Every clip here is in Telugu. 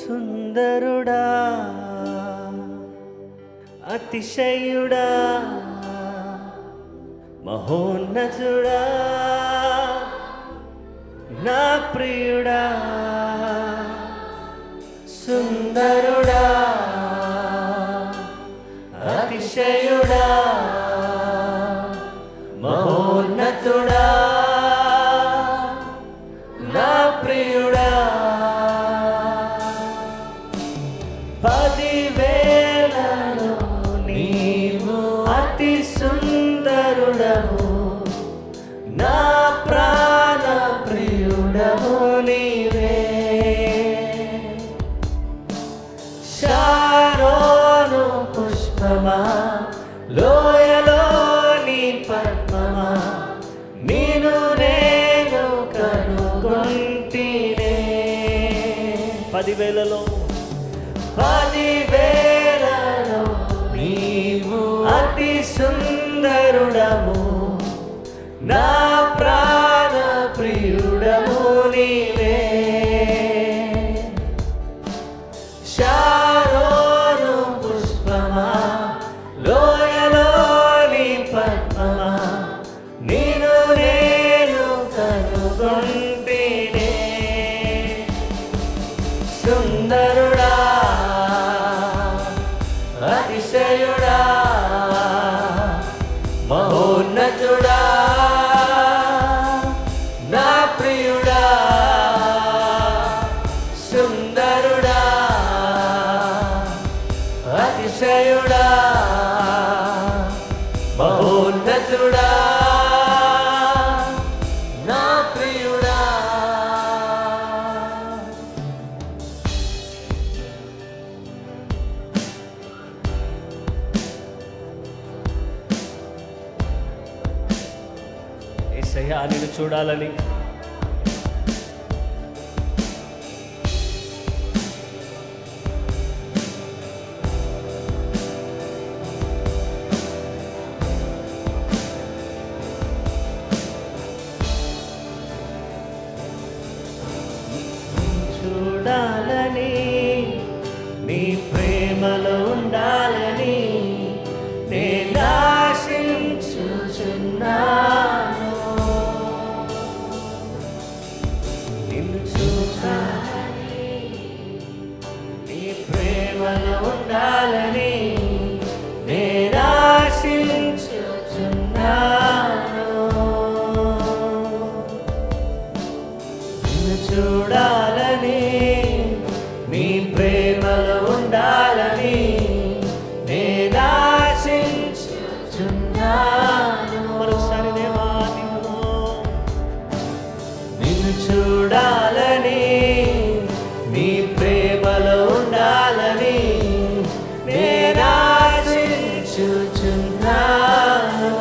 సుందరుడా అతిశయుడా మహోన్నతుడా నా ప్రియుడా సుందరుడా అతిశయుడా మహోన్నతుడా నా ప్రియుడా 10,000లో నీవు అతి సుందరుడవు నా ప్రాణ ప్రియుడవు నీవే శారోను పుష్పమా లోయలోని పద్మమా నిన్ను నేను కనుగొంటినే 10,000లో నీవు అతి సుందరుడవు నా ప్రాణ ప్రియుడవు నీవే శారోను పుష్పమా లోయలోని పద్మమా నిన్ను నేను కనుగొంటినే సుందరుడా అతిశయుడా మహోన్నతుడా నా ప్రియుడా సుందరుడా అతిశయుడా మహోన్నతుడా నా ప్రియుడా యేసయ్యా నిన్ను చూడాలని నీ ప్రేమలో ఉండాలని నేను ఆశించుచున్నాను నిన్ను చూడాలని నీ ప్రేమలో ఉండాలని నేను ఆశించుచున్నాను నిన్ను చూడాలని నీ ప్రేమలో ఉండాలని నేను ఆశించుచున్నాను మరోసారి దేవా నిన్ను చూడాలని నీ ప్రేమలో ఉండాలని నేను ఆశించుచున్నాను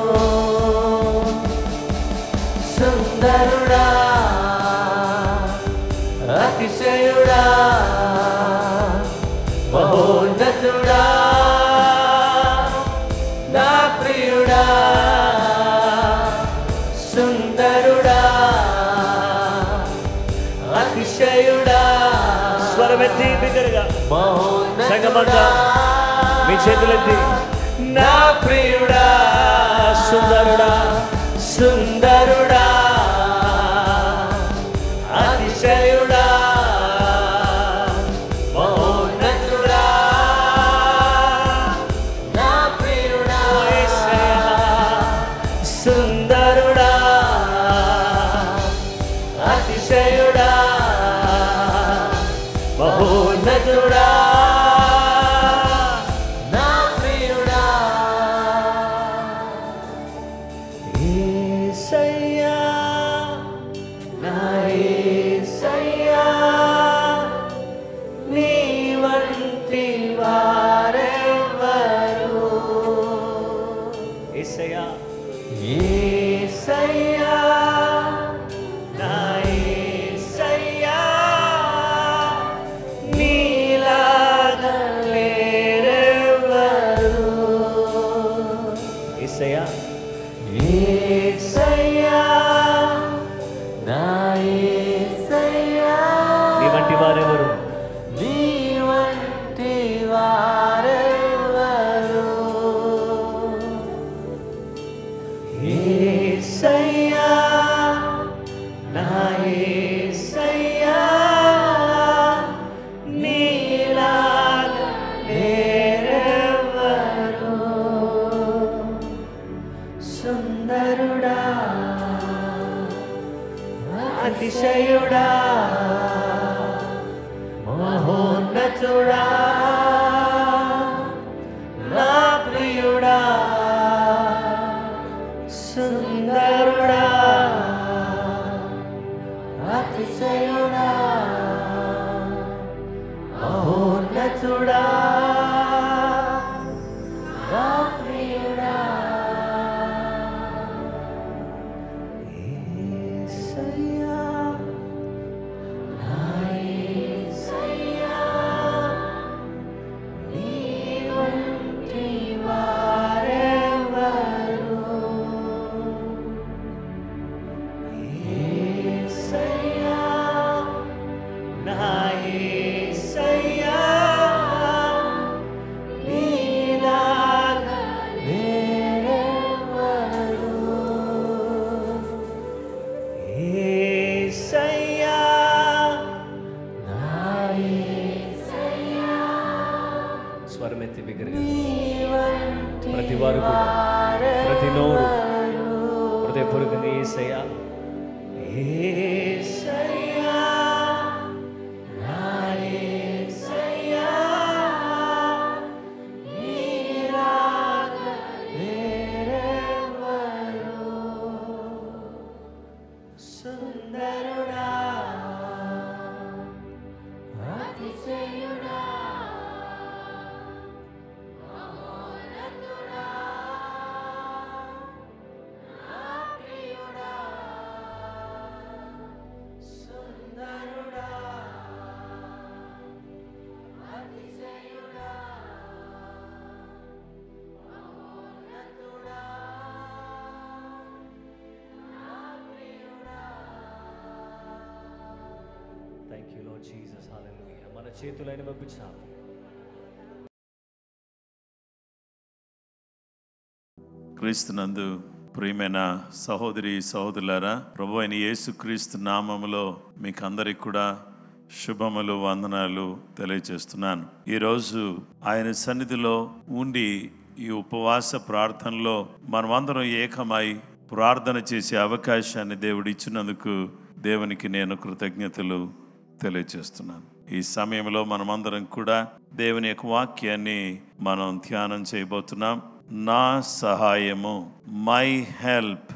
సుందరుడా అతిశయుడా మహోన్నతుడా నా ప్రియుడా సుందరుడా అతిశయుడా స్వరమెత్తి బిగ్గరగా సంగమంగా మీ చేతులెత్తి నా ప్రియుడా సుందరుడా సుందరుడా అతిశయుడా మహోన్నతుడా నా ప్రియుడా సుందరుడా అతిశయుడా మహోన్నతుడా నా ప్రియుడా యేసయ్యా అతిశయుడా మహోన్నతుడా నా ప్రియుడా సుందరుడా అతిశయుడా మహోన్నతుడా నా ప్రియుడా యేసయ్యా నా యేసయ్యా నీ వంటి వారెవరు యేసయ్యా నా యేసయ్యా నీలాగా వేరెవరు యేసయ్యా నా యేసయ్యా స్వరమెత్తి బిగ్గరగా ప్రతి వారు కూడా ప్రతి నోరు హృదయపూర్వకంగా యేసయ్యా యేసయ్యా నా యేసయ్యా నీలాగా వేరెవరు సుందరుడా అతిశయుడా మహోన్నతుడా నా ప్రియుడా సుందరుడా అతిశయుడా మహోన్నతుడా నా ప్రియుడా. Thank you Lord Jesus. Hallelujah. మన చేతులైన వైపు చాపి క్రీస్తునందు ప్రియమైన సహోదరి సహోదరులారా, ప్రభు అయిన యేసుక్రీస్తు నామములో మీకు అందరికి కూడా శుభములు వందనాలు తెలియజేస్తున్నాను. ఈరోజు ఆయన సన్నిధిలో ఉండి ఈ ఉపవాస ప్రార్థనలో మనమందరం ఏకమై ప్రార్థన చేసే అవకాశాన్ని దేవుడు ఇచ్చినందుకు దేవునికి నేను కృతజ్ఞతలు తెలియజేస్తున్నాను. ఈ సమయంలో మనమందరం కూడా దేవుని యొక్క వాక్యాన్ని మనం ధ్యానం చేయబోతున్నాం. నా సహాయము, మై హెల్ప్,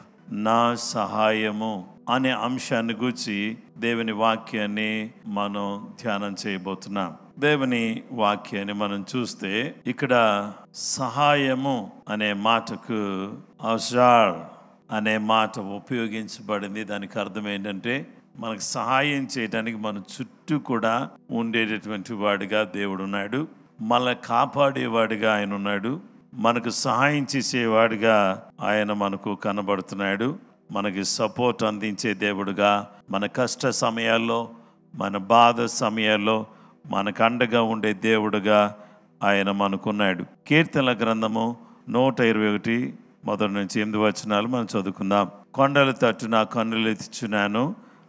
నా సహాయము అనే అంశాన్ని గురించి దేవుని వాక్యాన్ని మనం ధ్యానం చేయబోతున్నాం. దేవుని వాక్యాన్ని మనం చూస్తే ఇక్కడ సహాయము అనే మాటకు అజార్ అనే మాట ఉపయోగించబడింది. దానికి అర్థం ఏంటంటే మనకు సహాయం చేయడానికి మన చుట్టూ కూడా ఉండేటటువంటి వాడిగా దేవుడు ఉన్నాడు. మనల్ని కాపాడేవాడిగా ఆయన ఉన్నాడు. మనకు సహాయం చేసేవాడిగా ఆయన మనకు కనబడుతున్నాడు. మనకి సపోర్ట్ అందించే దేవుడుగా, మన కష్ట సమయాల్లో, మన బాధ సమయాల్లో మనకు అండగా ఉండే దేవుడుగా ఆయన మనకున్నాడు. కీర్తనల గ్రంథము 121 మొదటి నుంచి 8 వచనాలు మనం చదువుకుందాం. కొండల తట్టు నా కన్నులు ఎత్తుచున్నాను,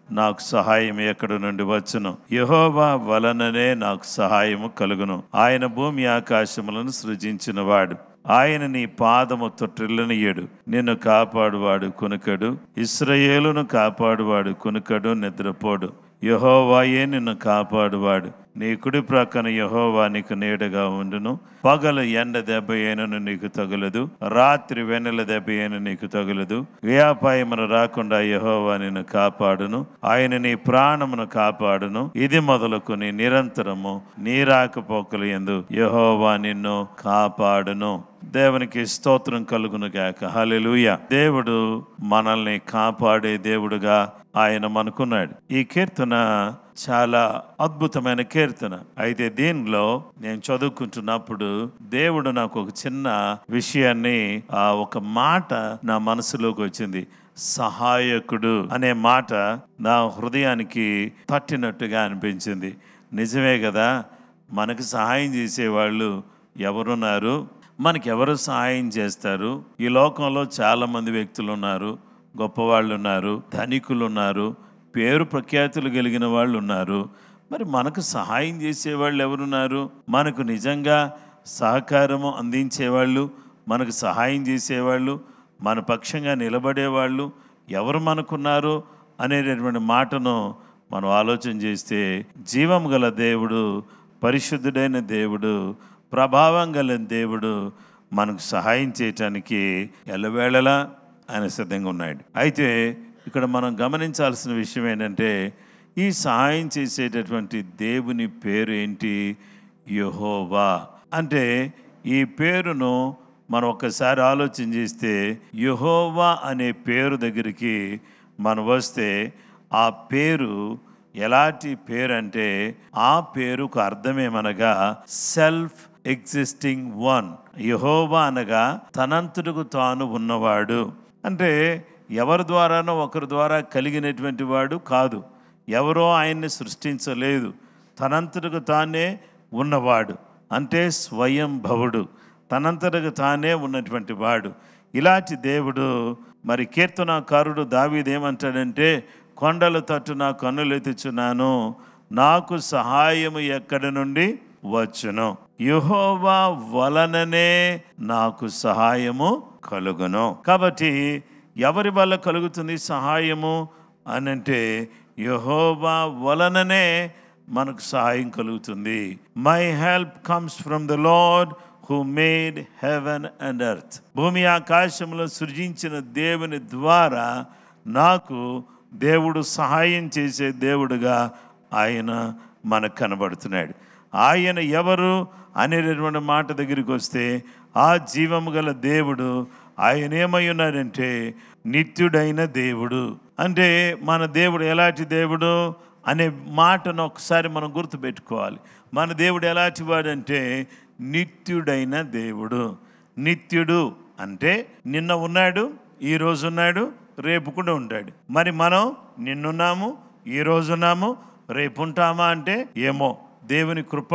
నాకు సహాయం ఎక్కడి నుండి వచ్చును? యెహోవా వలననే నాకు సహాయము కలుగును. ఆయన భూమి ఆకాశములను సృజించిన వాడు. ఆయన నీ పాదము తొట్టిల్లనియ్యడు. నిన్ను కాపాడువాడు కునుకడు. ఇశ్రాయేలును కాపాడువాడు కునుకడు, నిద్రపోడు. యెహోవాయే నిన్ను కాపాడువాడు. నీ కుడి ప్రక్కన యెహోవా నీకు నీడగా ఉండును. పగలు ఎండ దెబ్బ అయినను నీకు తగులదు, రాత్రి వెన్నెల దెబ్బ అయిన నీకు తగులదు. వ్యాపాయమును రాకుండా యెహోవా నిన్ను కాపాడును. ఆయన నీ ప్రాణమును కాపాడును. ఇది మొదలుకొని నిరంతరము నీ రాకపోకలు యందు యెహోవా నిన్ను కాపాడును. దేవునికి స్తోత్రం కలుగును గాక. హల్లెలూయా. దేవుడు మనల్ని కాపాడే దేవుడుగా ఆయన మనకున్నాడు. ఈ కీర్తన చాలా అద్భుతమైన కీర్తన. అయితే దీనిలో నేను చదువుకుంటున్నప్పుడు దేవుడు నాకు ఒక చిన్న విషయాన్ని, ఒక మాట నా మనసులోకి వచ్చింది. సహాయకుడు అనే మాట నా హృదయానికి తట్టినట్టుగా అనిపించింది. నిజమే కదా, మనకు సహాయం చేసేవాళ్ళు ఎవరున్నారు? మనకెవరు సహాయం చేస్తారు? ఈ లోకంలో చాలామంది వ్యక్తులు ఉన్నారు, గొప్పవాళ్ళు ఉన్నారు, ధనికులు ఉన్నారు, పేరు ప్రఖ్యాతులు కలిగిన వాళ్ళు ఉన్నారు. మరి మనకు సహాయం చేసేవాళ్ళు ఎవరున్నారు? మనకు నిజంగా సహకారము అందించేవాళ్ళు, మనకు సహాయం చేసేవాళ్ళు, మన పక్షంగా నిలబడేవాళ్ళు ఎవరు మనకున్నారు? అనేటటువంటి మాటను మనం ఆలోచన చేస్తే జీవం గల దేవుడు, పరిశుద్ధుడైన దేవుడు, ప్రభావం గల దేవుడు మనకు సహాయం చేయటానికి ఎల్లవేళలా ఆయన సిద్ధంగా ఉన్నాడు. అయితే ఇక్కడ మనం గమనించాల్సిన విషయం ఏంటంటే, ఈ సహాయం చేసేటటువంటి దేవుని పేరు ఏంటి? యెహోవా. అంటే ఈ పేరును మనం ఒక్కసారి ఆలోచన చేస్తే, యెహోవా అనే పేరు దగ్గరికి మనం వస్తే, ఆ పేరు ఎలాంటి పేరు అంటే, ఆ పేరుకు అర్థమేమనగా సెల్ఫ్ ఎగ్జిస్టింగ్ వన్. యెహోవా అనగా తనంతటకు తాను ఉన్నవాడు. అంటే ఎవరి ద్వారానో ఒకరి ద్వారా కలిగినటువంటి వాడు కాదు, ఎవరో ఆయన్ని సృష్టించలేదు, తనంతటకు తానే ఉన్నవాడు. అంటే స్వయంభవుడు, తనంతటకు తానే ఉన్నటువంటి వాడు. ఇలాంటి దేవుడు మరి కీర్తనాకారుడు దావీదు ఏమంటాడంటే, కొండల తట్టు నా కన్నులెత్తుచున్నాను, నాకు సహాయము ఎక్కడి నుండి వచ్చును, యెహోవా వలననే నాకు సహాయము కలుగును. కాబట్టి ఎవరి వల్ల కలుగుతుంది సహాయము అనంటే, యెహోవా వలననే మనకు సహాయం కలుగుతుంది. My help comes from the lord who made heaven and earth. భూమి ఆకాశంలో సృజించిన దేవుని ద్వారా నాకు దేవుడు సహాయం చేసే దేవుడుగా ఆయన మనకు కనబడుతున్నాడు. ఆయన ఎవరు అనేటటువంటి మాట దగ్గరికి వస్తే, ఆ జీవము గల దేవుడు ఆయన ఏమై ఉన్నాడంటే నిత్యుడైన దేవుడు. అంటే మన దేవుడు ఎలాంటి దేవుడు అనే మాటను ఒకసారి మనం గుర్తుపెట్టుకోవాలి. మన దేవుడు ఎలాంటి వాడంటే నిత్యుడైన దేవుడు. నిత్యుడు అంటే నిన్న ఉన్నాడు, ఈరోజు ఉన్నాడు, రేపు కూడా ఉంటాడు. మరి మనం నిన్నున్నాము, ఈరోజు ఉన్నాము, రేపు ఉంటామా అంటే ఏమో. దేవుని కృప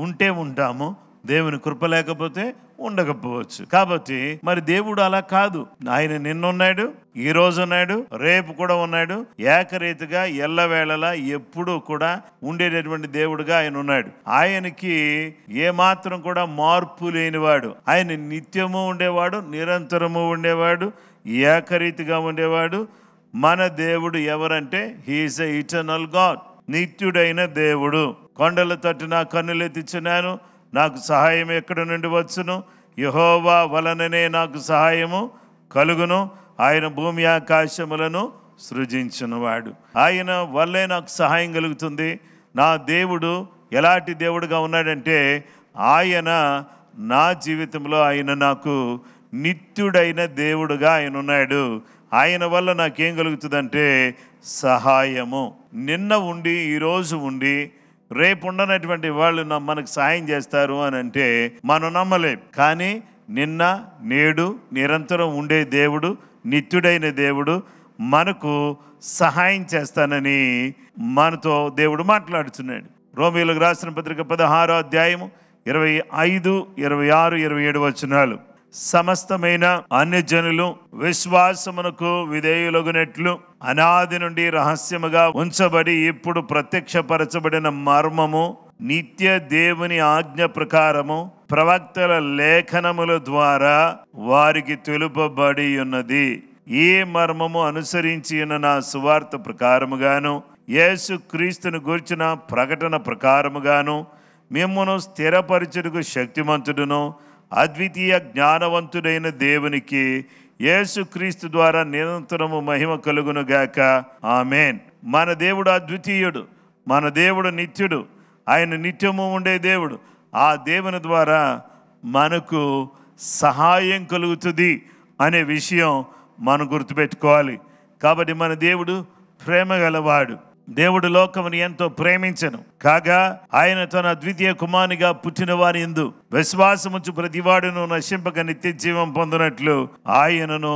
ఉంటే ఉంటాము, దేవుని కృప లేకపోతే ఉండకపోవచ్చు. కాబట్టి మరి దేవుడు అలా కాదు. ఆయన నిన్నున్నాడు, ఈ రోజు ఉన్నాడు, రేపు కూడా ఉన్నాడు. ఏకరీతిగా ఎల్లవేళలా ఎప్పుడూ కూడా ఉండేటటువంటి దేవుడుగా ఆయన ఉన్నాడు. ఆయనకి ఏమాత్రం కూడా మార్పు లేనివాడు. ఆయన నిత్యము ఉండేవాడు, నిరంతరము ఉండేవాడు, ఏకరీతిగా ఉండేవాడు. మన దేవుడు ఎవరంటే హీఈస్ ఎ ఇటర్నల్ గాడ్, నిత్యుడైన దేవుడు. కొండల తట్టు నా కన్నులెత్తుచున్నాను, నాకు సహాయం ఎక్కడి నుండి వచ్చును, యెహోవా వలననే నాకు సహాయము కలుగును. ఆయన భూమి ఆకాశములను సృజించునువాడు. ఆయన వల్లే నాకు సహాయం కలుగుతుంది. నా దేవుడు ఎలాంటి దేవుడుగా ఉన్నాడంటే, ఆయన నా జీవితంలో ఆయన నాకు నిత్యుడైన దేవుడుగా ఆయన ఉన్నాడు. ఆయన వల్ల నాకేం కలుగుతుందంటే సహాయము. నిన్న ఉండి ఈరోజు ఉండి రేపు ఉండనటువంటి వాళ్ళు మనకు సహాయం చేస్తారు అని అంటే మనం నమ్మలేం. కానీ నిన్న నేడు నిరంతరం ఉండే దేవుడు, నిత్యుడైన దేవుడు మనకు సహాయం చేస్తానని మనతో దేవుడు మాట్లాడుతున్నాడు. రోమీయులకు రాసిన పత్రిక 16వ అధ్యాయము 25, 26, 27 వచనాలు. సమస్తమైన అన్యజనులు విశ్వాసమునకు విధేయులగునట్లు అనాది నుండి రహస్యముగా ఉంచబడి ఇప్పుడు ప్రత్యక్షపరచబడిన మర్మము నిత్య దేవుని ఆజ్ఞ ప్రకారము ప్రవక్తల లేఖనముల ద్వారా వారికి తెలుపబడి ఉన్నది. ఈ మర్మము అనుసరించి ఉన్న నా సువార్త ప్రకారముగాను యేసు క్రీస్తును గూర్చిన ప్రకటన ప్రకారముగాను మిమ్మును స్థిరపరచుటకు శక్తిమంతుడును అద్వితీయ జ్ఞానవంతుడైన దేవునికి యేసుక్రీస్తు ద్వారా నిరంతరము మహిమ కలుగును గాక. ఆమేన్. మన దేవుడు అద్వితీయుడు, మన దేవుడు నిత్యుడు, ఆయన నిత్యము ఉండే దేవుడు. ఆ దేవుని ద్వారా మనకు సహాయం కలుగుతుంది అనే విషయం మనం గుర్తుపెట్టుకోవాలి. కాబట్టి మన దేవుడు ప్రేమ గలవాడు. దేవుడు లోకముని ఎంతో ప్రేమించను కాగా ఆయన తన ద్వితీయ కుమారునిగా పుట్టిన వారి యందు విశ్వాసముంచు ప్రతివాడును నశింపక నిత్య జీవం పొందినట్లు ఆయనను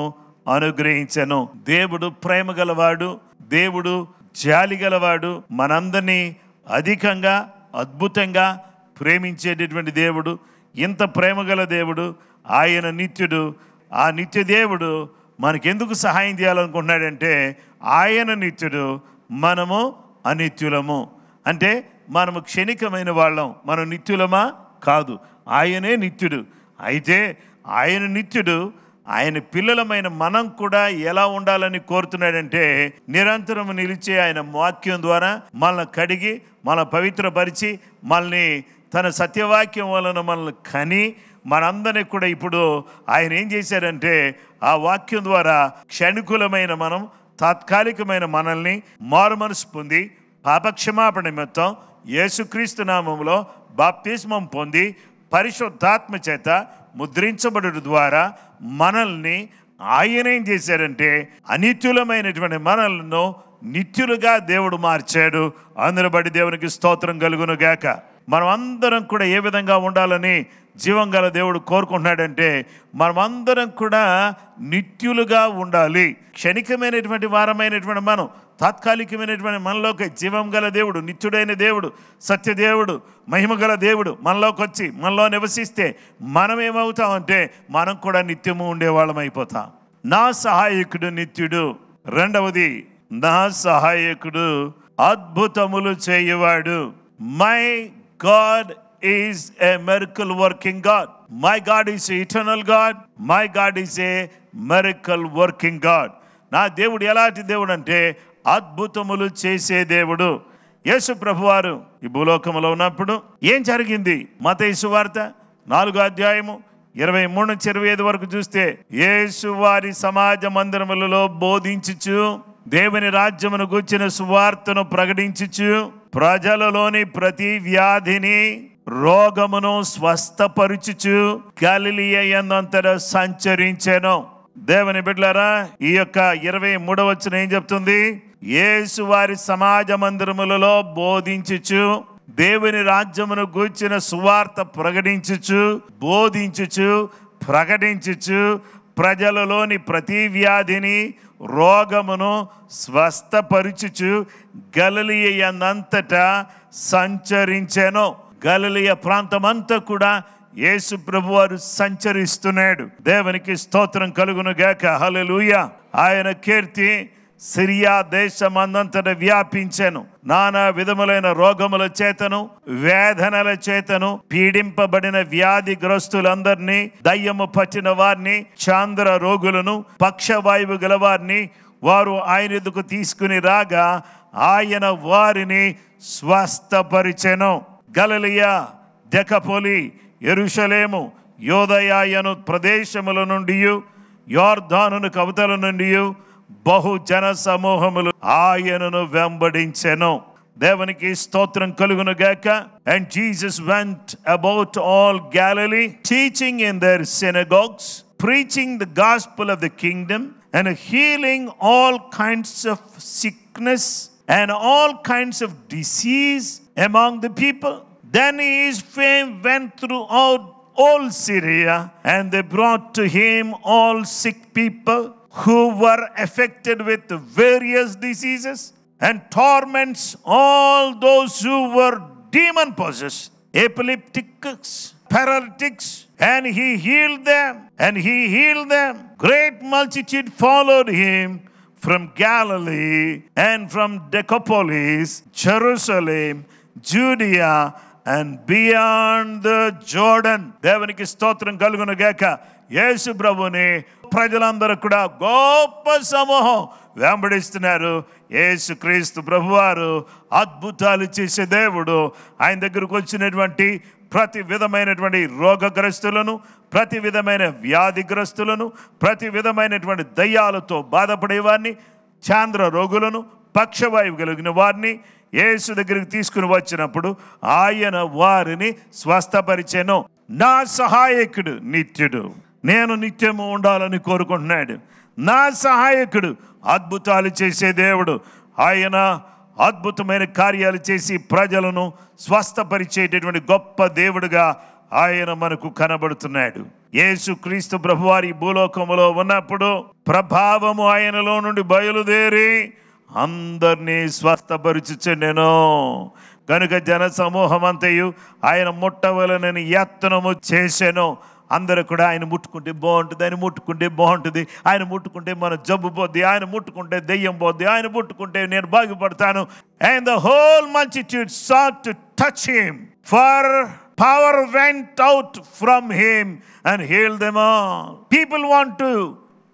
అనుగ్రహించెను. దేవుడు ప్రేమ గలవాడు, దేవుడు జాలి గలవాడు, మనందరినీ అధికంగా అద్భుతంగా ప్రేమించేటటువంటి దేవుడు. ఇంత ప్రేమ గల దేవుడు, ఆయన నిత్యుడు. ఆ నిత్య దేవుడు మనకెందుకు సహాయం చేయాలనుకుంటున్నాడంటే ఆయన నిత్యుడు, మనము అనిత్యులము. అంటే మనము క్షణికమైన వాళ్ళం, మనం నిత్యులమా? కాదు, ఆయనే నిత్యుడు. అయితే ఆయన నిత్యుడు, ఆయన పిల్లలమైన మనం కూడా ఎలా ఉండాలని కోరుతున్నాడంటే, నిరంతరం నిలిచే ఆయన వాక్యం ద్వారా మనల్ని కడిగి, మన పవిత్రపరిచి, మనల్ని తన సత్యవాక్యం వలన మనల్ని కని, మనందరినీ కూడా ఇప్పుడు ఆయన ఏం చేశారంటే, ఆ వాక్యం ద్వారా క్షణికులమైన మనం, తాత్కాలికమైన మనల్ని మారుమనసు పొంది, పాపక్షమాపణ నిమిత్తం యేసుక్రీస్తు నామములో బాప్తిస్మం పొంది, పరిశుద్ధాత్మ చేత ముద్రించబడుట ద్వారా మనల్ని ఆయన ఏం చేశారంటే, అనిత్యులమైనటువంటి మనలను నిత్యులుగా దేవుడు మార్చాడు. అందరూ బట్టి దేవునికి స్తోత్రం కలుగును గాక. మనం అందరం కూడా ఏ విధంగా ఉండాలని జీవం గల దేవుడు కోరుకుంటున్నాడంటే, మనమందరం కూడా నిత్యులుగా ఉండాలి. క్షణికమైనటువంటి వారమైనటువంటి మనం, తాత్కాలికమైనటువంటి మనలోకి జీవం గల దేవుడు, నిత్యుడైన దేవుడు, సత్యదేవుడు, మహిమ గల దేవుడు మనలోకి వచ్చి మనలో నివసిస్తే మనం ఏమవుతామంటే, మనం కూడా నిత్యము ఉండేవాళ్ళం అయిపోతాం. నా సహాయకుడు నిత్యుడు. రెండవది, నా సహాయకుడు అద్భుతములు చేయవాడు. My God is a miracle working God. My God is an eternal God. My God is a miracle working God. నా దేవుడు ఎలాంటి దేవుడు అంటే, అద్భుతములు చేసే దేవుడు. యేసు ప్రభువారు ఈ భూలోకంలో ఉన్నప్పుడు ఏం జరిగింది? మత్తయి సువార్త 4వ అధ్యాయము 23-25 వరకు చూస్తే, యేసు వారి సమాజ మందిరములలో బోధించుచు, దేవుని రాజ్యమును గూర్చిన సువార్తను ప్రకటించుచు, ప్రజలలోని ప్రతి వ్యాధిని, రోగమును స్వస్థపరుచుచు గలిలయ యందంతటా సంచరించెను. దేవుని బిడ్డలారా, ఈ యొక్క 23వ వచనం ఏం చెప్తుంది? యేసు వారి సమాజ మందిరములలో బోధించుచు, దేవుని రాజ్యమును గూర్చిన సువార్త ప్రకటించుచు, బోధించుచు, ప్రకటించుచు, ప్రజలలోని ప్రతి వ్యాధిని, రోగమును స్వస్థపరుచుచు గలిలయ యందంతటా సంచరించెను. గలిలయ ప్రాంతమంతా కూడా యేసు ప్రభువారు సంచరిస్తున్నాడు. దేవునికి స్తోత్రం కలుగును గాక. హల్లెలూయా. ఆయన కీర్తి సిరియా దేశమందంతట వ్యాపించెను. నానా విధములైన రోగముల చేతను, వేదనల చేతను పీడింపబడిన వ్యాధిగ్రస్తులందరినీ, దయ్యము పట్టిన వారిని, చాంద్ర రోగులను, పక్షవాయువు గల వారిని వారు ఆయన ఎదుకు తీసుకుని రాగా ఆయన వారిని స్వస్థపరిచెను. గలిలయ, దెకపొలి, యెరూషలేము, యోదయాయను ప్రదేశముల నుండి, యోర్దానును కవతల నుండి బహు జన సమూహములు ఆయనను వెంబడించెను. దేవునికి స్తోత్రం కలుగును గాక. And Jesus went about all Galilee, teaching in their synagogues, preaching the gospel of the kingdom, and healing all kinds of sickness and all kinds of disease among the people. Then his fame went throughout all Syria, and they brought to him all sick people who were affected with various diseases and torments, all those who were demon possessed, epileptics, paralytics, and he healed them. Great multitude followed him from Galilee and from Decapolis, Jerusalem, Judea, and beyond the Jordan. దేవునికి స్తోత్రం కలుగును గాక. యేసు ప్రభుని ప్రజలందరూ కూడా గొప్ప సమూహం వెంబడిస్తున్నారు. యేసు క్రీస్తు ప్రభువారు అద్భుతాలు చేసే దేవుడు. ఆయన దగ్గరకు వచ్చినటువంటి ప్రతి విధమైనటువంటి రోగగ్రస్తులను, ప్రతి విధమైన వ్యాధిగ్రస్తులను, ప్రతి విధమైనటువంటి దయ్యాలతో బాధపడేవారిని, చాంద్ర రోగులను, పక్షవాయువు కలిగిన వారిని యేసు దగ్గరికి తీసుకుని వచ్చినప్పుడు ఆయన వారిని స్వస్థపరిచెను. నా సహాయకుడు నిత్యుడు. నేను నిత్యము ఉండాలని కోరుకుంటున్నాడు. నా సహాయకుడు అద్భుతాలు చేసే దేవుడు. ఆయన అద్భుతమైన కార్యాలు చేసి ప్రజలను స్వస్థపరిచేటటువంటి గొప్ప దేవుడుగా ఆయన మనకు కనబడుతున్నాడు. యేసు క్రీస్తు ప్రభువారి భూలోకములో ఉన్నప్పుడు ప్రభావము ఆయనలో నుండి బయలుదేరి అందరినీ స్వస్థపరుచుచుండెను. కనుక జన సమూహం అంతయు ఆయన ముట్టవలనని యత్నము చేసెను. అందరూ కూడా ఆయన ముట్టుకుంటే బాగుంటుంది, ఆయన ముట్టుకుంటే బాగుంటుంది, ఆయన ముట్టుకుంటే మన జబ్బు పోద్ది, ఆయన ముట్టుకుంటే దెయ్యం పోద్ది, ఆయన ముట్టుకుంటే నేను బాగుపడతాను. And the whole multitude sought to touch him, for Power went out from him and healed them all. People want to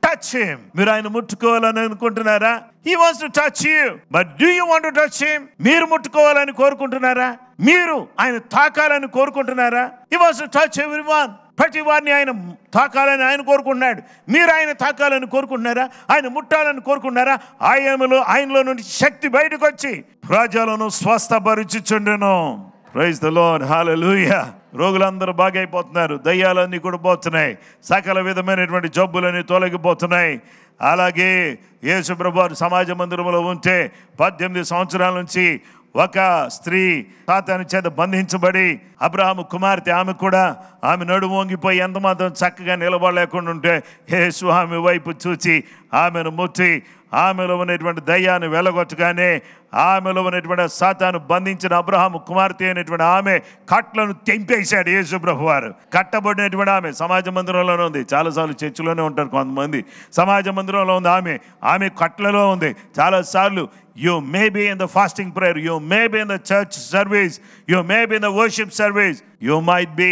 touch him. మీరు ఆయన ముట్టుకోవాలని అనుకుంటున్నారా? He wants to touch you. But do you want to touch him? మీరు ముట్టుకోవాలని కోరుకుంటున్నారా? మీరు ఆయన తాకాలని కోరుకుంటున్నారా? He wants to touch everyone. ప్రతి వారిని ఆయన తాకాలని ఆయన కోరుకుంటున్నాడు. మీరు ఆయన తాకాలని కోరుకుంటున్నారా? ఆయన ముట్టాలని కోరుకుంటున్నారా? ఆయనలో నుండి శక్తి బయటకు వచ్చి ప్రజలను స్వస్థపరిచుచుండెను. ప్రైజ్ ద లార్డ్, హల్లెలూయా. రోగులందరూ బాగైపోతున్నారు, దయ్యాలన్నీ కూడా పోతున్నాయి, సకల విధమైనటువంటి జబ్బులన్నీ తొలగిపోతున్నాయి. అలాగే యేసు ప్రభువు సమాజ మందిరంలో ఉంటే 18 సంవత్సరాల నుంచి ఒక స్త్రీ సాతాను చేత బంధించబడి అబ్రహాము కుమార్తె, ఆమె నడుము వంగిపోయి ఎంత మాత్రం చక్కగా నిలబడలేకుండా ఉంటే యేసు ఆమె వైపు చూచి ఆమెను ముట్టి ఆమెలో ఉన్నటువంటి దయ్యాన్ని వెళ్ళగొట్టగానే ఆమెలో ఉన్నటువంటి సాతాను బంధించిన అబ్రహాము కుమార్తె అయినటువంటి ఆమె కట్లను తెంపేశాడు యేసు ప్రభు వారు. కట్టబడినటువంటి ఆమె సమాజ మందిరంలోనే ఉంది. చాలాసార్లు చర్చిలోనే ఉంటారు కొంతమంది. సమాజ మందిరంలో ఉంది ఆమె కట్లలో ఉంది. చాలాసార్లు you may be in the fasting prayer, you may be in the church service, you may be in the worship service, you might be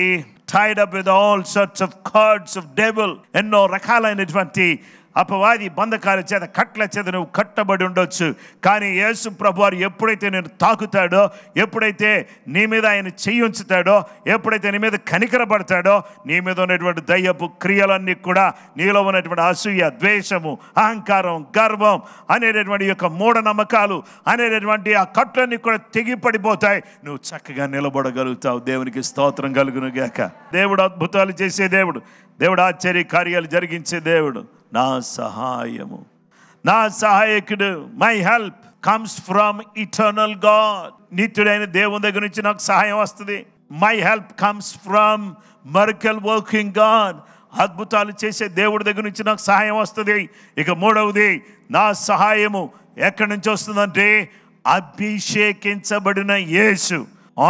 tied up with all sorts of cords of devil. ఎన్నో రకాలైనటువంటి అపవాది బంధకాల చేత కట్ల చేత నువ్వు కట్టబడి ఉండొచ్చు. కానీ యేసు ప్రభువారు ఎప్పుడైతే నేను తాకుతాడో, ఎప్పుడైతే నీ మీద ఆయన చెయ్యి ఉంచుతాడో, ఎప్పుడైతే నీ మీద కనికరపడతాడో, నీ మీద ఉన్నటువంటి దయ్యపు క్రియలన్నీ కూడా, నీలో ఉన్నటువంటి అసూయ, ద్వేషము, అహంకారం, గర్వం అనేటటువంటి యొక్క మూఢనమ్మకాలు అనేటటువంటి ఆ కట్లన్నీ కూడా తెగిపడిపోతాయి. నువ్వు చక్కగా నిలబడగలుగుతావు. దేవునికి స్తోత్రం కలుగును గాక. దేవుడు అద్భుతాలు చేసే దేవుడు, దేవుడు ఆశ్చర్య కార్యాలు జరిగించే దేవుడు. నా సహాయము, నా సహాయకుడు, my help comes from eternal God. నిత్యుడైన దేవుని దగ్గర నుంచి నాకు సహాయం వస్తుంది. My help comes from miracle working God. అద్భుతాలు చేసే దేవుడి దగ్గర నుంచి నాకు సహాయం వస్తుంది. ఇక మూడవది, నా సహాయము ఎక్కడి నుంచి వస్తుందంటే అభిషేకించబడిన యేసు,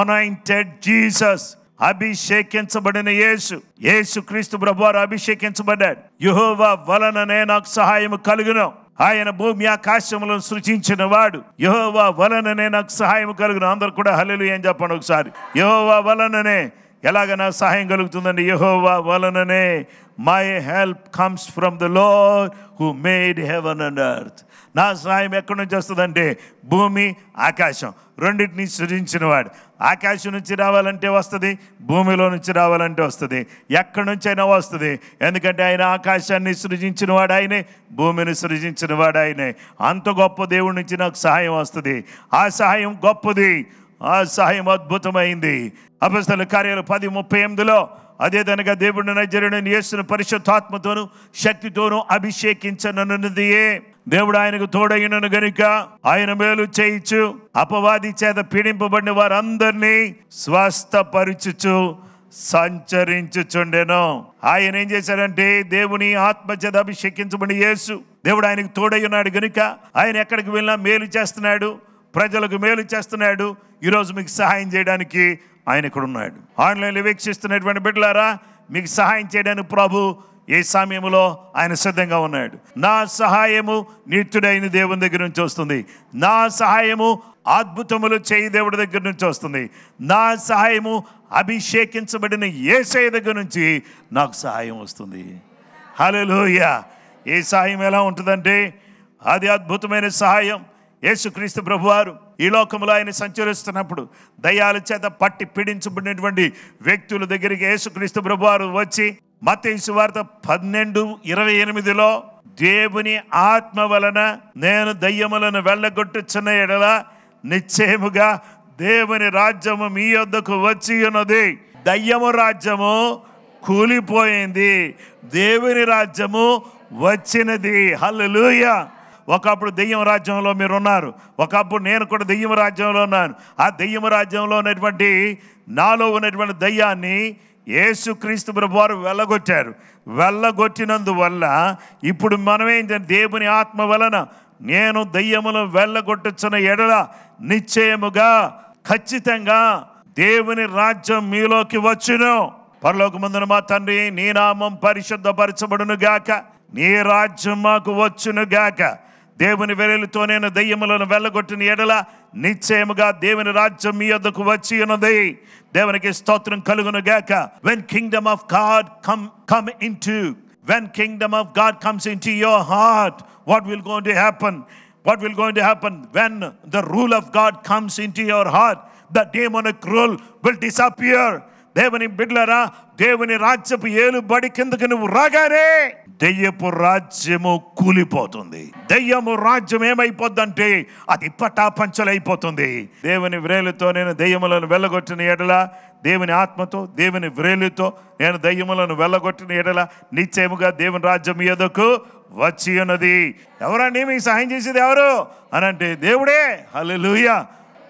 అనాయింటెడ్ జీసస్. అభిషేకించబడిన యేసు క్రీస్తు ప్రభువారు అభిషేకించబడ్డాడు. యెహోవా వలననే నాకు సహాయం కలుగును. ఆయన భూమి ఆకాశములను సృజించిన వాడు. యెహోవా వలననే నాకు సహాయం కలుగును. అందరు కూడా హల్లెలూయా అని చెప్పండి ఒకసారి. యెహోవా వలననే. ఎలాగ నాకు సహాయం కలుగుతుందండి? యెహోవా వలననే. My help comes from the lord who made heaven and earth. నా సహాయం ఎక్కడి నుంచి వస్తుందంటే భూమి ఆకాశం రెండింటినీ సృజించిన వాడు. ఆకాశం నుంచి రావాలంటే వస్తుంది, భూమిలో నుంచి రావాలంటే వస్తుంది, ఎక్కడి నుంచైనా వస్తుంది. ఎందుకంటే ఆయన ఆకాశాన్ని సృజించిన వాడు ఆయనే, భూమిని సృజించిన వాడు ఆయనే. అంత గొప్ప దేవుడి నుంచి నాకు సహాయం వస్తుంది. ఆ సహాయం గొప్పది, ఆ సహాయం అద్భుతమైంది. అపొస్తలుల కార్యాలు 10:38లో అదేదనగా దేవుడిని నజరేయుడైన యేసును పరిశుద్ధాత్మతోను శక్తితోనూ అభిషేకించనున్నదియే. దేవుడు ఆయనకు తోడైనను గనుక ఆయన మేలు చేయించు అపవాది చేత పీడింపబడిన వారందరినీ స్వస్థపరచుచు సంచరించుచుండెను. ఆయన ఏం చేశాడంటే దేవుని ఆత్మ చేత అభిషేకించబడిన యేసు, దేవుడు ఆయనకు తోడై ఉన్నాడు గనుక ఆయన ఎక్కడికి వెళ్ళినా మేలు చేస్తున్నాడు, ప్రజలకు మేలు చేస్తున్నాడు. ఈరోజు మీకు సహాయం చేయడానికి ఆయన ఇక్కడ ఉన్నాడు. ఆన్లైన్లో వీక్షిస్తున్నటువంటి బిడ్డలారా, మీకు సహాయం చేయడానికి ప్రభు ఏ సమయంలో ఆయన సిద్ధంగా ఉన్నాడు. నా సహాయము నిత్యుడైన దేవుని దగ్గర నుంచి వస్తుంది. నా సహాయము అద్భుతములు చేయి దేవుడి దగ్గర నుంచి వస్తుంది. నా సహాయము అభిషేకించబడిన యేసయ్య దగ్గర నుంచి నాకు సహాయం వస్తుంది. హల్లెలూయా. ఏ సహాయం ఎలా ఉంటుందంటే అది అద్భుతమైన సహాయం. యేసుక్రీస్తు ప్రభువారు ఈ లోకంలో ఆయన సంచరిస్తున్నప్పుడు దయ్యాల చేత పట్టి పీడించబడినటువంటి వ్యక్తుల దగ్గరికి యేసుక్రీస్తు ప్రభువారు వచ్చి మత్తయి సువార్త 12:28లో దేవుని ఆత్మ వలన నేను దయ్యములను వెళ్ళగొట్టుచున్న ఎడల నిశ్చయముగా దేవుని రాజ్యము మీ యొద్దకు వచ్చి ఉన్నది. దయ్యము రాజ్యము కూలిపోయింది, దేవుని రాజ్యము వచ్చినది. హల్లెలూయా. ఒకప్పుడు దెయ్యం రాజ్యంలో మీరు ఉన్నారు, ఒకప్పుడు నేను కూడా దెయ్యం రాజ్యంలో ఉన్నాను. ఆ దెయ్యం రాజ్యంలో ఉన్నటువంటి నాలో ఉన్నటువంటి దయ్యాన్ని యేసుక్రీస్తు ప్రభువారు వెళ్ళగొట్టారు. వెళ్ళగొట్టినందువల్ల ఇప్పుడు మనమేం దేవుని ఆత్మ వలన నేను దయ్యములను వెళ్ళగొట్టుచున్న ఎడల నిశ్చయముగా ఖచ్చితంగా దేవుని రాజ్యం మీలోకి వచ్చును. పరలోకమందున మా తండ్రి, నీ నామం పరిశుద్ధపరచబడును గాక, నీ రాజ్యం మాకు వచ్చును గాక. దేవుని వెలుగుతో నేను దయ్యములను వెళ్ళగొట్టిన ఎడల నిశ్చయముగా దేవుని రాజ్యం మీ యొద్దకు వచ్చి ఉన్నది. దేవునికి స్తోత్రం కలుగును గాక. When kingdom of God comes into your heart, what will going to happen? What will going to happen when the rule of God comes into your heart? The demonic rule will disappear. దేవుని బిడ్డలారా, దేవుని రాజ్యపు ఏలుబడి కిందకి నువ్వు రాగానే దెయ్యపు రాజ్యము కూలిపోతుంది. దెయ్యము రాజ్యం ఏమైపోద్దంటే అది పటాపంచలైపోతుంది. దేవుని వ్రేలుతో నేను దెయ్యములను వెళ్ళగొట్టిన ఎడల, దేవుని ఆత్మతో దేవుని వ్రేలుతో నేను దెయ్యములను వెళ్ళగొట్టిన ఎడల నిశ్చయముగా దేవుని రాజ్యం ఎదుకు వచ్చి ఉన్నది. ఎవరండి మీకు సహాయం చేసేది ఎవరు అని అంటే దేవుడే. హల్లెలూయా.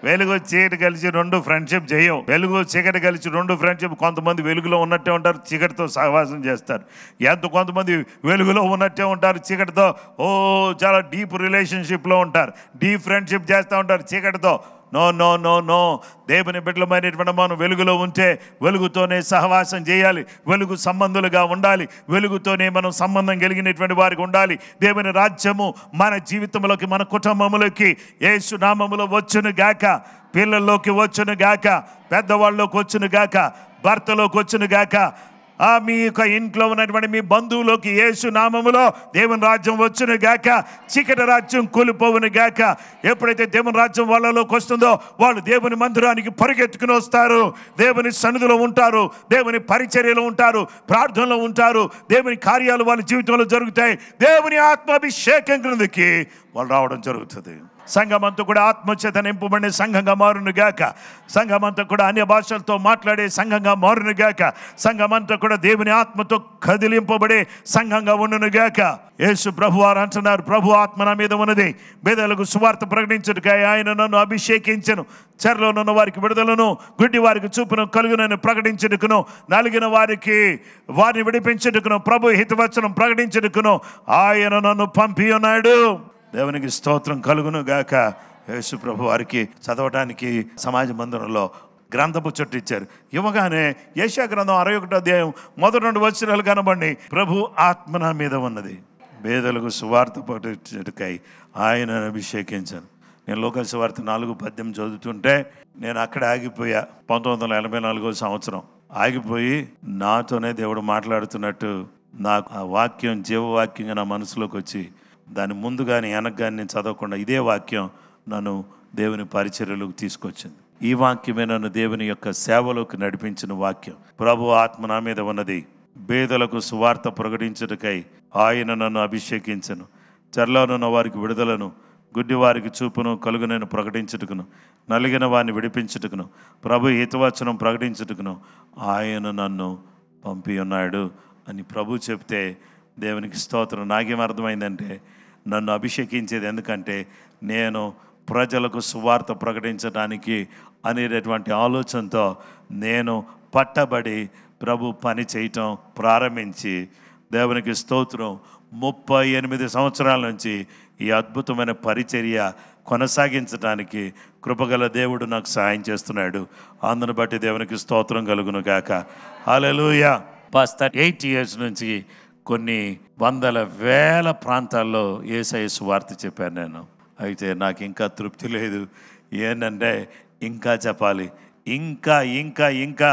వెలుగు చీకటి కలిసి రెండు ఫ్రెండ్షిప్ చేయవు. వెలుగు చీకటి కలిసి రెండు ఫ్రెండ్షిప్. కొంతమంది వెలుగులో ఉన్నట్టే ఉంటారు, చీకటితో సహవాసం చేస్తారు. కొంతమంది వెలుగులో ఉన్నట్టే ఉంటారు, చీకటితో చాలా డీప్ రిలేషన్షిప్లో ఉంటారు, డీప్ ఫ్రెండ్షిప్ చేస్తూ ఉంటారు చీకటితో. No no no no. దేవుని బిడ్డలమైనటువంటి మనం వెలుగులో ఉంటే వెలుగుతోనే సహవాసం చేయాలి, వెలుగు సంబంధులుగా ఉండాలి, వెలుగుతోనే మనం సంబంధం కలిగినటువంటి వారికి ఉండాలి. దేవుని రాజ్యము మన జీవితంలోకి, మన కుటుంబములకి యేసు నామములో వచ్చును గాక. పిల్లల్లోకి వచ్చును గాక, పెద్దవాళ్ళలోకి వచ్చును గాక, భర్తలోకి వచ్చును గాక, మీ యొక్క ఇంట్లో ఉన్నటువంటి మీ బంధువులోకి యేసు నామములో దేవుని రాజ్యం వచ్చును గాక. చీకటి రాజ్యం కూలిపోవును గాక. ఎప్పుడైతే దేవుని రాజ్యం వాళ్ళలోకి వస్తుందో వాళ్ళు దేవుని మందిరానికి పరిగెత్తుకుని వస్తారు, దేవుని సన్నిధిలో ఉంటారు, దేవుని పరిచర్యలో ఉంటారు, ప్రార్థనలో ఉంటారు, దేవుని కార్యాలు వాళ్ళ జీవితంలో జరుగుతాయి. దేవుని ఆత్మాభిషేకం క్రిందకి వాళ్ళు రావడం జరుగుతుంది. సంఘమంతా కూడా ఆత్మచేత నింపబడే సంఘంగా మారును గాక. సంఘమంతా కూడా అన్య భాషలతో మాట్లాడే సంఘంగా మారును గాక. సంఘమంతా కూడా దేవుని ఆత్మతో కదిలింపబడే సంఘంగా ఉండును గాక. యేసు ప్రభువారు అంటున్నారు, ప్రభు ఆత్మ నా మీద ఉన్నది, పేదలకు సువార్త ప్రకటించుటకై ఆయన నన్ను అభిషేకించెను, చెరలో ఉన్న వారికి విడుదలను, గుడ్డి వారికి చూపును కలుగునని ప్రకటించుటకును, నలిగిన వారిని విడిపించుటకును, ప్రభు హితవచనం ప్రకటించుటకును ఆయన నన్ను పంపి ఉన్నాడు. దేవునికి స్తోత్రం కలుగును గాక. యేసు ప్రభు వారికి చదవటానికి సమాజ మందిరంలో గ్రంథపు చుట్టు ఇచ్చారు. ఇవ్వగానే యెషయా గ్రంథం 61వ అధ్యాయం మొదటి 2 వచనాలు కనబడి, ప్రభు ఆత్మ నా మీద ఉన్నది, పేదలకు సువార్త ప్రకటించుటకై ఆయనను అభిషేకించాను. నేను లోక సువార్త 4:18 చదువుతుంటే నేను అక్కడ ఆగిపోయా. 1984వ సంవత్సరం ఆగిపోయి నాతోనే దేవుడు మాట్లాడుతున్నట్టు నాకు ఆ వాక్యం జీవవాక్యంగా నా మనసులోకి వచ్చి, దాని ముందు కానీ వెనక కానీ నేను చదవకుండా ఇదే వాక్యం నన్ను దేవుని పరిచర్యలోకి తీసుకొచ్చింది. ఈ వాక్యమే నన్ను దేవుని యొక్క సేవలోకి నడిపించిన వాక్యం. ప్రభు ఆత్మ నా మీద ఉన్నది, బేదలకు సువార్త ప్రకటించుటకై ఆయన నన్ను అభిషేకించను, చెరలోనున్న వారికి విడుదలను, గుడ్డి వారికి చూపును కలుగునని ప్రకటించుటకును, నలిగిన వారిని విడిపించుటకును, ప్రభు హితవచనం ప్రకటించుటకును ఆయన నన్ను పంపి ఉన్నాడు అని ప్రభు చెప్తే దేవునికి స్తోత్రం. నాకేం అర్థమైందంటే, నన్ను అభిషేకించేది ఎందుకంటే నేను ప్రజలకు సువార్త ప్రకటించడానికి అనేటటువంటి ఆలోచనతో నేను పట్టబడి ప్రభు పని చేయటం ప్రారంభించి, దేవునికి స్తోత్రం, 38 సంవత్సరాల నుంచి ఈ అద్భుతమైన పరిచర్య కొనసాగించడానికి కృపగల దేవుడు నాకు సహాయం చేస్తున్నాడు. అందును బట్టి దేవునికి స్తోత్రం కలుగును గాక. హల్లెలూయా. పాస్ట్ 8 years నుంచి కొన్ని వందల వేల ప్రాంతాల్లో యేసయ్య సువార్త చెప్పాను నేను. అయితే నాకు ఇంకా తృప్తి లేదు. ఏంటంటే ఇంకా చెప్పాలి, ఇంకా ఇంకా ఇంకా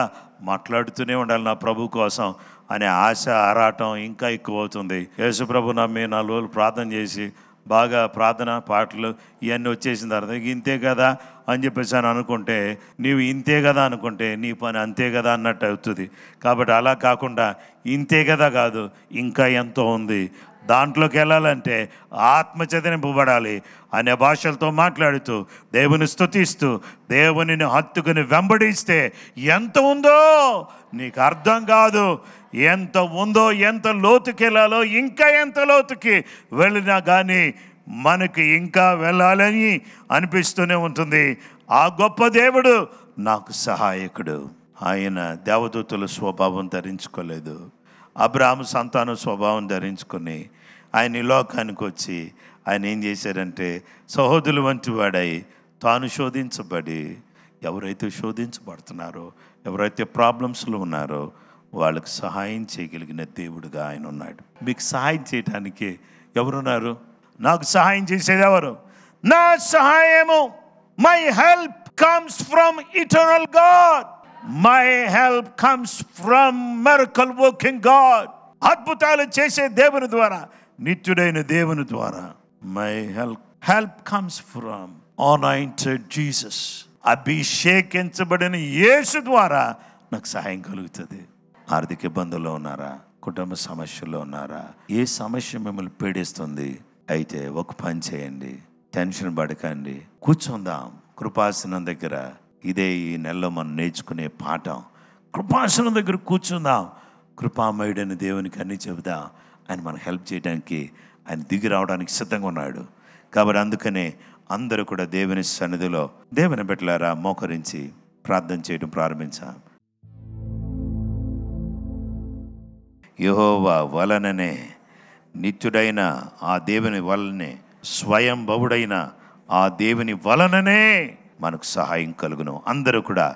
మాట్లాడుతూనే ఉండాలి నా ప్రభు కోసం అనే ఆశ ఆరాటం ఇంకా ఎక్కువ అవుతుంది. యేసు ప్రభు నమ్మి 4 రోజులు ప్రార్థన చేసి బాగా ప్రార్థన పాటలు ఇవన్నీ వచ్చేసిన తర్వాత ఇంతే కదా అని చెప్పేసి అని అనుకుంటే, నీవు ఇంతే కదా అనుకుంటే నీ పని అంతే కదా అన్నట్టు అవుతుంది. కాబట్టి అలా కాకుండా ఇంతే కదా కాదు, ఇంకా ఎంతో ఉంది. దాంట్లోకి వెళ్ళాలంటే ఆత్మచేత నింపబడాలి. అనే భాషలతో మాట్లాడుతూ దేవుని స్తుతిస్తూ దేవునిని హత్తుకుని వెంబడిస్తే ఎంత ఉందో నీకు అర్థం కాదు. ఎంత ఉందో, ఎంత లోతుకి వెళ్ళాలో, ఇంకా ఎంత లోతుకి వెళ్ళినా కానీ మనకి ఇంకా వెళ్ళాలని అనిపిస్తూనే ఉంటుంది. ఆ గొప్ప దేవుడు నాకు సహాయకుడు. ఆయన దేవదూతుల స్వభావం ధరించుకోలేదు, అబ్రాహాము సంతానం స్వభావం ధరించుకొని ఆయన ఈ లోకానికి వచ్చి ఆయన ఏం చేశారంటే సహోదరులు వంటి వాడై తాను శోధించబడి, ఎవరైతే శోధించబడుతున్నారో, ఎవరైతే ప్రాబ్లమ్స్లో ఉన్నారో వాళ్ళకి సహాయం చేయగలిగిన దేవుడుగా ఆయన ఉన్నాడు. మీకు సహాయం చేయడానికి ఎవరున్నారు? నాకు సహాయం చేసేది ఎవరు? నా సహాయము, my help comes from eternal God. My help comes from miracle working God. అద్భుతాలు చేసే దేవుని ద్వారా, నిత్యుడైన దేవుని ద్వారా. My help comes from anointed Jesus. అభిషేకించబడిన యేసు ద్వారా నాకు సహాయం కలుగుతుంది. ఆర్థిక ఇబ్బందుల్లో ఉన్నారా? కుటుంబ సమస్యల్లో ఉన్నారా? ఏ సమస్య మిమ్మల్ని పీడిస్తుంది? అయితే ఒక పని చేయండి, టెన్షన్ పడకండి, కూర్చుందాం కృపాసనం దగ్గర. ఇదే ఈ నెలలో మనం నేర్చుకునే పాఠం. కృపాసనం దగ్గర కూర్చుందాం, కృపామయుడైన దేవునికి అన్నీ చెబుదాం. ఆయన మనం హెల్ప్ చేయడానికి, ఆయన దిగి రావడానికి సిద్ధంగా ఉన్నాడు. కాబట్టి అందుకనే అందరూ కూడా దేవుని సన్నిధిలో, దేవుని బిడ్డలారా, మోకరించి ప్రార్థన చేయడం ప్రారంభించాం. యెహోవా వలననే, నిత్యుడైన ఆ దేవుని వలనే, స్వయం భవుడైన ఆ దేవుని వలననే మనకు సహాయం కలుగును. అందరూ కూడా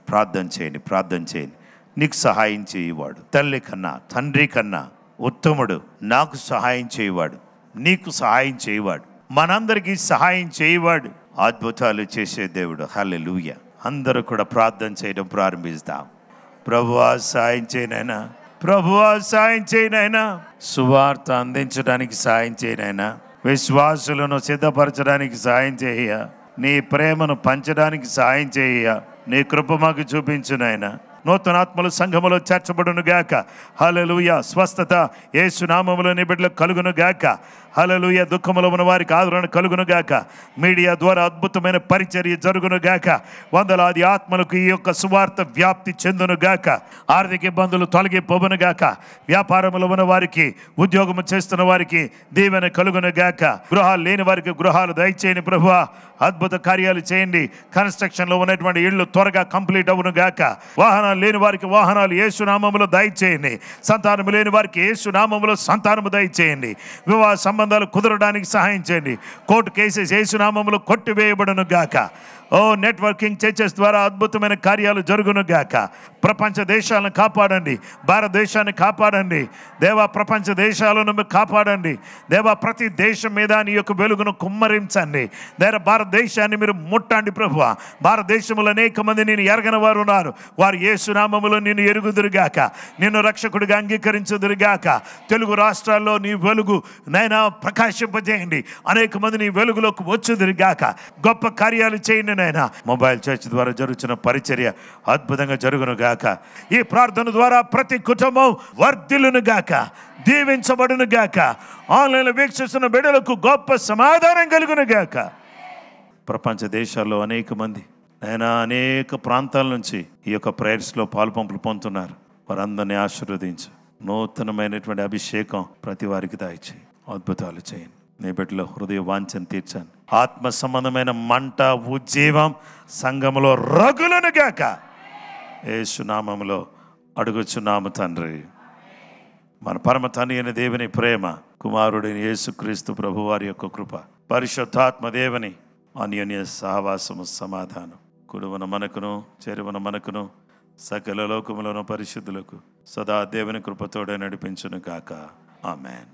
ప్రార్థన చేయండి, ప్రార్థన చేయండి. నీకు సహాయం చేయవాడు, తల్లి కన్నా తండ్రి కన్నా ఉత్తముడు. నాకు సహాయం చేయవాడు, నీకు సహాయం చేయవాడు, మనందరికీ సహాయం చేయవాడు, అద్భుతాలు చేసే దేవుడు. హల్లెలూయా. అందరూ కూడా ప్రార్థన చేయడం ప్రారంభిస్తాం. ప్రభువా సహాయం చేయనైనా, ప్రభువా సహాయం చేయనైనా, సువార్త అందించడానికి సహాయం చేయనైనా, విశ్వాసులను సిద్ధపరచడానికి సహాయం చేయ, నీ ప్రేమను పంచడానికి సహాయం చేయ, నీ కృప మాకు చూపించునైనా. నూతనాత్మలు సంఘములో చేర్చబడును గాక. హల్లెలూయా. స్వస్థత యేసు నామములో నీ బిడ్డలకు కలుగును గాక. హల్లెలూయా. దుఃఖములో ఉన్న వారికి ఆదరణ కలుగును గాక. మీడియా ద్వారా అద్భుతమైన పరిచర్య జరుగును గాక. వందలాది ఆత్మలకు ఈ యొక్క సువార్త వ్యాప్తి చెందును గాక. ఆర్థిక ఇబ్బందులు తొలగిపోవును గాక. వ్యాపారములో ఉన్న వారికి, ఉద్యోగము చేస్తున్న వారికి దీవెన కలుగును గాక. గృహాలు లేని వారికి గృహాలు దయచేయండి ప్రభువా. అద్భుత కార్యాలు చేయండి. కన్స్ట్రక్షన్లో ఉన్నటువంటి ఇళ్ళు త్వరగా కంప్లీట్ అవును గాక. వాహనాలు లేని వారికి వాహనాలు యేసు నామములో దయచేయండి. సంతానము లేని వారికి యేసు నామములో సంతానము దయచేయండి. వివాహ సంబంధాలు కుదరడానికి సహాయం చేయండి. కోర్టు కేసెస్ యేసు నామములో కొట్టివేయబడును గాక. ఓ నెట్వర్కింగ్ చర్చెస్ ద్వారా అద్భుతమైన కార్యాలు జరుగును గాక. ప్రపంచ దేశాలను కాపాడండి, భారతదేశాన్ని కాపాడండి దేవా. ప్రపంచ దేశాలను కాపాడండి దేవా. ప్రతి దేశం మీద నీ యొక్క వెలుగును కుమ్మరించండి దేవా. భారతదేశాన్ని మీరు ముట్టండి ప్రభువా. భారతదేశంలో అనేక మంది నేను ఎరగని వారు ఉన్నారు. వారు యేసు నామములో నిన్ను ఎరుగుదురుగాక, నిన్ను రక్షకుడిగా అంగీకరించుదురుగాక. తెలుగు రాష్ట్రాల్లో నీ వెలుగు నైనా ప్రకాశింపజేయండి. అనేక మంది నీ వెలుగులోకి వచ్చుదురుగాక. గొప్ప కార్యాలు చేయండి నైనా. మొబైల్ చర్చ్ ద్వారా జరుగుతున్న పరిచర్య అద్భుతంగా జరుగును గాక. ఈ ప్రార్థన ద్వారా ప్రతి కుటుంబం వర్ధిల్లును గాక, దీవించబడును గాక. ఆన్లైన్లో వీక్షిస్తున్న బిడ్డలకు గొప్ప సమాధానం కలుగును గాక. ప్రపంచ దేశాల్లో అనేక మంది నైనా అనేక ప్రాంతాల నుంచి ఈ యొక్క ప్రేయర్స్లో పాలుపంపులు పొందుతున్నారు. వారందరినీ ఆశీర్వదించు. నూతనమైనటువంటి అభిషేకం ప్రతి వారికి దయచేయి. అద్భుతాలు చేయండి. నీ బిడ్డలో హృదయ వాంఛను తీర్చండి. ఆత్మ సంబంధమైన మంట, ఉజ్జీవం సంఘములో రగులును గాక. యేసు నామములో అడుగుచున్నాము తండ్రి. మన పరమ తండ్రి అయిన దేవుని ప్రేమ, కుమారుడైన యేసుక్రీస్తు ప్రభువారి యొక్క కృప, పరిశుద్ధాత్మ దేవుని అన్యోన్య సహవాసము, సమాధానం కుడువన మనకును చేరువన మనకును సకల లోకములను పరిశుద్ధులకు సదా దేవుని కృపతోడే నడిపించును గాక. ఆమేన్.